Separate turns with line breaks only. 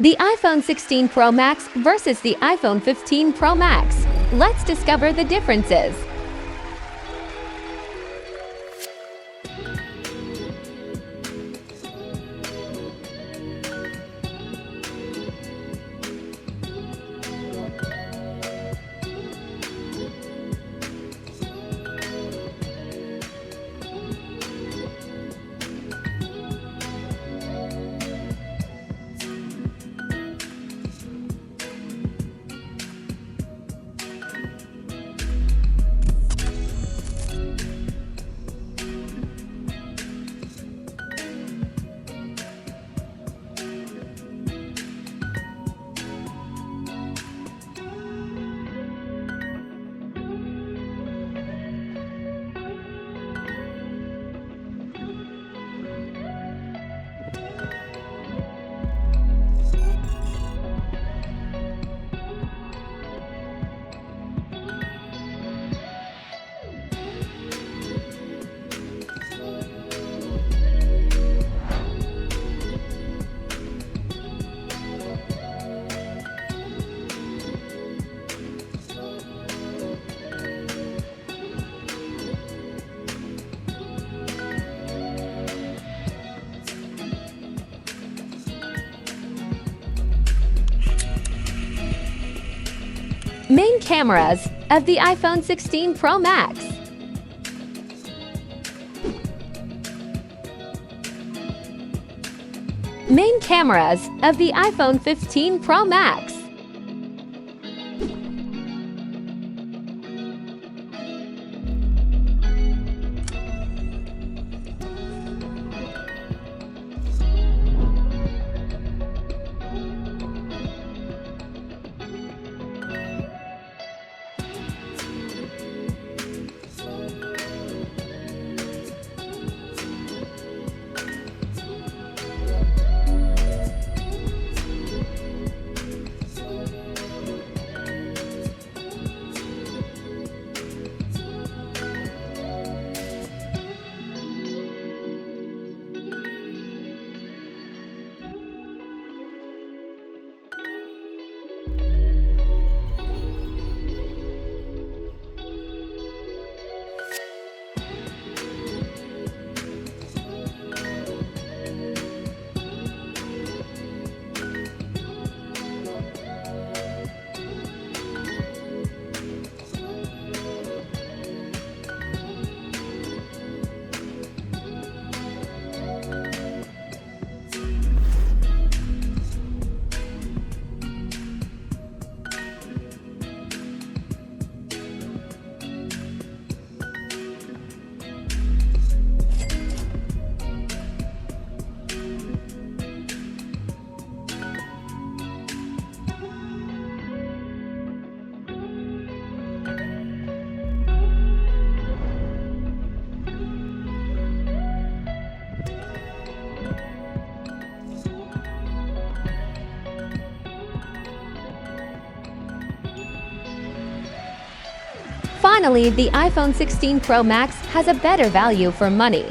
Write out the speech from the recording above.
The iPhone 16 Pro Max versus the iPhone 15 Pro Max. Let's discover the differences. Main cameras of the iPhone 16 Pro Max. Main cameras of the iPhone 15 Pro Max. Finally, the iPhone 16 Pro Max has a better value for money.